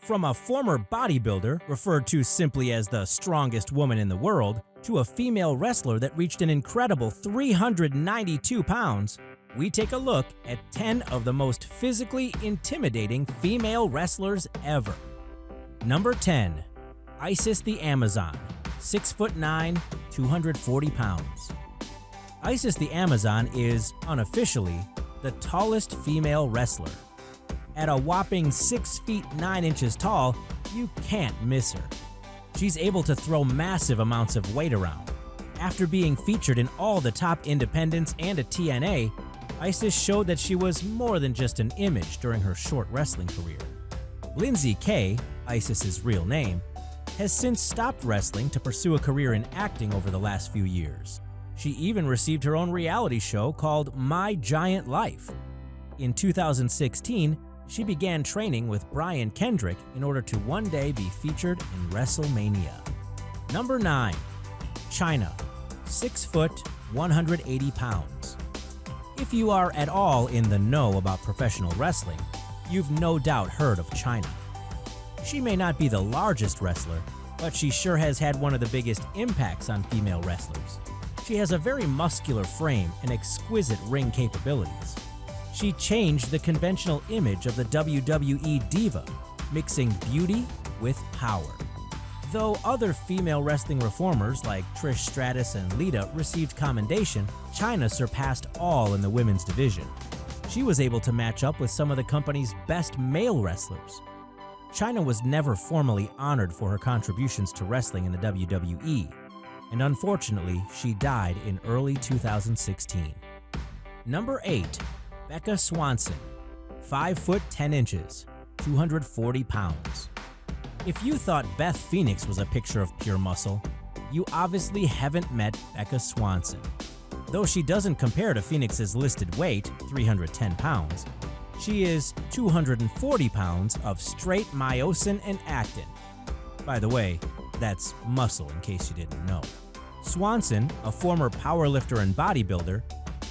From a former bodybuilder, referred to simply as the strongest woman in the world, to a female wrestler that reached an incredible 392 pounds, we take a look at 10 of the most physically intimidating female wrestlers ever. Number 10. Isis the Amazon, 6'9", 240 pounds. Isis the Amazon is, unofficially, the tallest female wrestler. At a whopping 6 feet 9 inches tall, you can't miss her. She's able to throw massive amounts of weight around. After being featured in all the top independents and a TNA, Isis showed that she was more than just an image during her short wrestling career. Lindsay Kay, Isis's real name, has since stopped wrestling to pursue a career in acting over the last few years. She even received her own reality show called My Giant Life. In 2016, she began training with Brian Kendrick in order to one day be featured in WrestleMania. Number 9. CHYNA, 6 foot, 180 pounds. If you are at all in the know about professional wrestling, you've no doubt heard of CHYNA. She may not be the largest wrestler, but she sure has had one of the biggest impacts on female wrestlers. She has a very muscular frame and exquisite ring capabilities. She changed the conventional image of the WWE diva, mixing beauty with power. Though other female wrestling reformers like Trish Stratus and Lita received commendation, CHYNA surpassed all in the women's division. She was able to match up with some of the company's best male wrestlers. CHYNA was never formally honored for her contributions to wrestling in the WWE, and unfortunately, she died in early 2016. Number 8. BECCA SWANSON, 5 foot 10 inches, 240 pounds. If you thought Beth Phoenix was a picture of pure muscle, you obviously haven't met BECCA SWANSON. Though she doesn't compare to Phoenix's listed weight, 310 pounds, she is 240 pounds of straight myosin and actin. By the way, that's muscle in case you didn't know. Swanson, a former powerlifter and bodybuilder,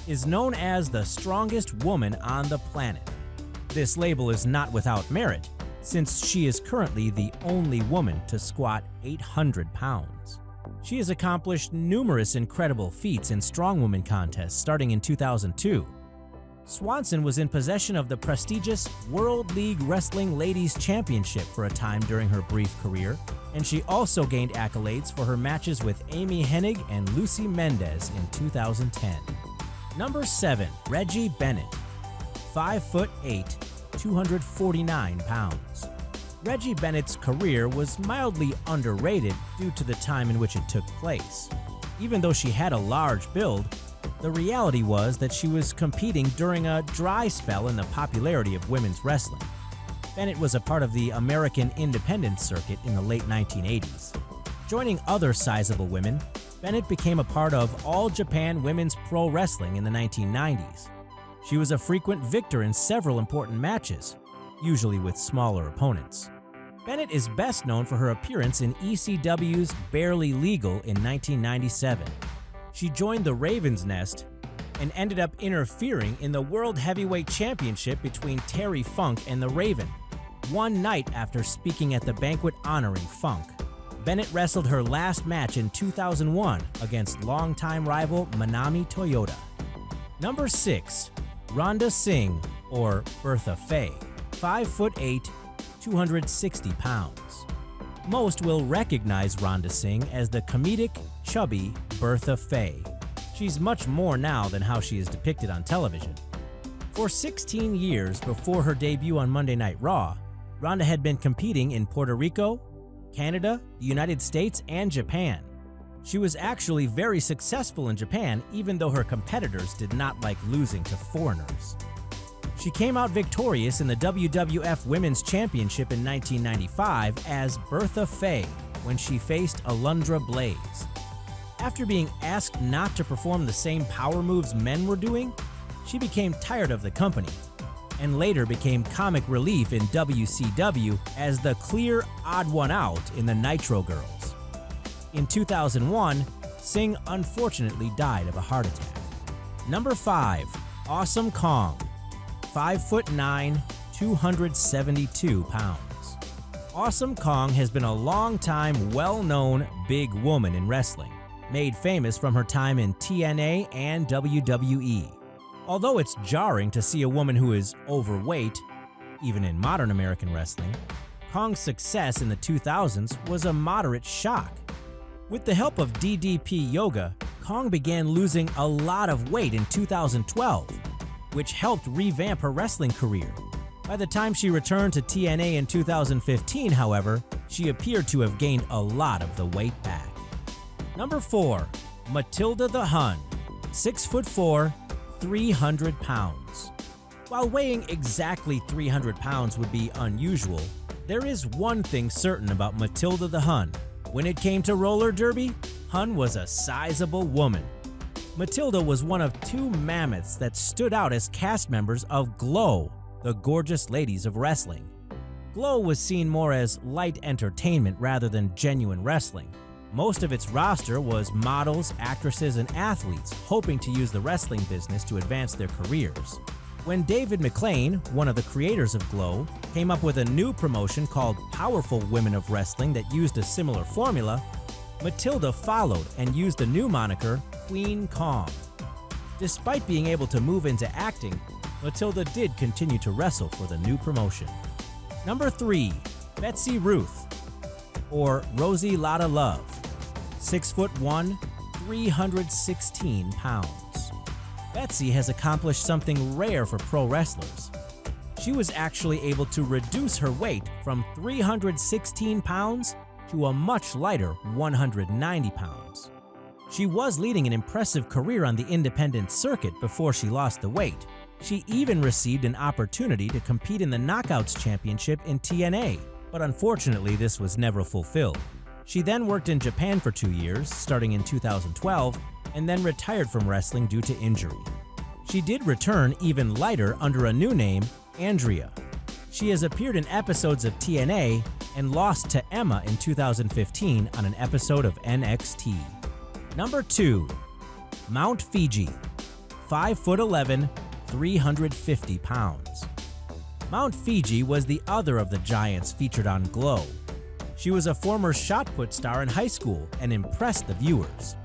is known as the strongest woman on the planet. This label is not without merit, since she is currently the only woman to squat 800 pounds. She has accomplished numerous incredible feats in strongwoman contests starting in 2002. Swanson was in possession of the prestigious World League Wrestling Ladies Championship for a time during her brief career, and she also gained accolades for her matches with Amy Hennig and Lucy Mendez in 2010. Number 7. Reggie Bennett, 5 foot 8, 249 pounds. Reggie Bennett's career was mildly underrated due to the time in which it took place. Even though she had a large build, the reality was that she was competing during a dry spell in the popularity of women's wrestling. Bennett was a part of the American independent circuit in the late 1980s. Joining other sizable women, Bennett became a part of All Japan Women's Pro Wrestling in the 1990s. She was a frequent victor in several important matches, usually with smaller opponents. Bennett is best known for her appearance in ECW's Barely Legal in 1997. She joined the Raven's Nest and ended up interfering in the World Heavyweight Championship between Terry Funk and the Raven, one night after speaking at the banquet honoring Funk. Bennett wrestled her last match in 2001 against longtime rival Manami Toyota. Number 6. RHONDA SINGH, or BERTHA FAYE, 5 foot 8, 260 pounds. Most will recognize RHONDA SINGH as the comedic, chubby BERTHA FAYE. She's much more now than how she is depicted on television. For 16 years before her debut on Monday Night Raw, RHONDA had been competing in Puerto Rico, Canada, the United States, and Japan. She was actually very successful in Japan, even though her competitors did not like losing to foreigners. She came out victorious in the WWF Women's Championship in 1995 as BERTHA FAYE when she faced Alundra Blaze. After being asked not to perform the same power moves men were doing, she became tired of the company, and later became comic relief in WCW as the clear odd one out in the Nitro Girls. In 2001, Singh unfortunately died of a heart attack. Number 5. Awesome Kong, 5 foot 9, 272 pounds. Awesome Kong has been a long-time, well-known big woman in wrestling, made famous from her time in TNA and WWE. Although it's jarring to see a woman who is overweight, even in modern American wrestling, Kong's success in the 2000s was a moderate shock. With the help of DDP Yoga, Kong began losing a lot of weight in 2012, which helped revamp her wrestling career. By the time she returned to TNA in 2015, however, she appeared to have gained a lot of the weight back. Number 4. Matilda the Hun, 6'4", 300 pounds. While weighing exactly 300 pounds would be unusual, there is one thing certain about Matilda the Hun. When it came to roller derby, Hun was a sizable woman. Matilda was one of 2 mammoths that stood out as cast members of GLOW, the Gorgeous Ladies of Wrestling. GLOW was seen more as light entertainment rather than genuine wrestling. Most of its roster was models, actresses, and athletes hoping to use the wrestling business to advance their careers. When David McLean, one of the creators of GLOW, came up with a new promotion called Powerful Women of Wrestling that used a similar formula, Matilda followed and used the new moniker Queen Kong. Despite being able to move into acting, Matilda did continue to wrestle for the new promotion. Number 3. BETSY RUTH, or Rosie Lotta Love, 6'1", 316 pounds. Betsy has accomplished something rare for pro wrestlers. She was actually able to reduce her weight from 316 pounds to a much lighter 190 pounds. She was leading an impressive career on the independent circuit before she lost the weight. She even received an opportunity to compete in the Knockouts Championship in TNA, but unfortunately this was never fulfilled. She then worked in Japan for 2 years, starting in 2012, and then retired from wrestling due to injury. She did return even lighter under a new name, Andrea. She has appeared in episodes of TNA and lost to Emma in 2015 on an episode of NXT. Number 2. Mount Fiji, 5'11", 350 pounds. Mount Fiji was the other of the giants featured on GLOW. She was a former shot put star in high school and impressed the viewers.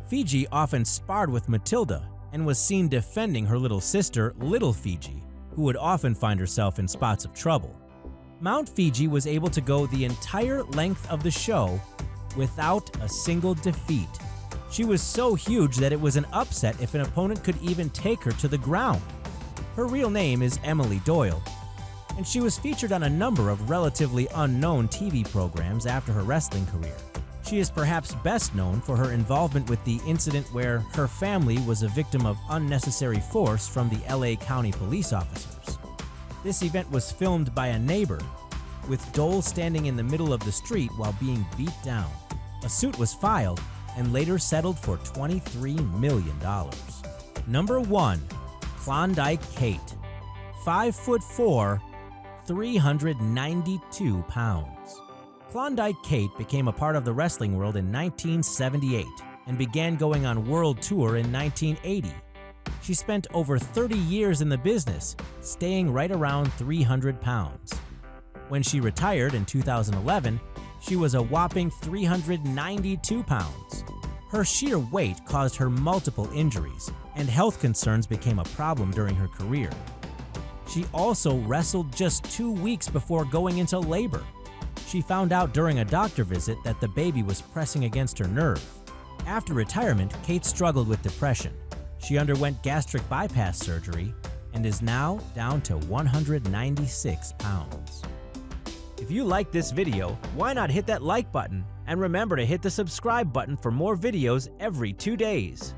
Fiji often sparred with Matilda and was seen defending her little sister, Little Fiji, who would often find herself in spots of trouble. Mount Fiji was able to go the entire length of the show without a single defeat. She was so huge that it was an upset if an opponent could even take her to the ground. Her real name is Emily Doyle, and she was featured on a number of relatively unknown TV programs after her wrestling career. She is perhaps best known for her involvement with the incident where her family was a victim of unnecessary force from the LA County police officers. This event was filmed by a neighbor, with Dole standing in the middle of the street while being beat down. A suit was filed and later settled for $23 million. Number 1. Klondike Kate, 5'4", 392 pounds. Klondike Kate became a part of the wrestling world in 1978 and began going on world tour in 1980. She spent over 30 years in the business, staying right around 300 pounds. When she retired in 2011, she was a whopping 392 pounds. Her sheer weight caused her multiple injuries, and health concerns became a problem during her career. She also wrestled just 2 weeks before going into labor. She found out during a doctor visit that the baby was pressing against her nerve. After retirement, Kate struggled with depression. She underwent gastric bypass surgery and is now down to 196 pounds. If you like this video, why not hit that like button? And remember to hit the subscribe button for more videos every 2 days.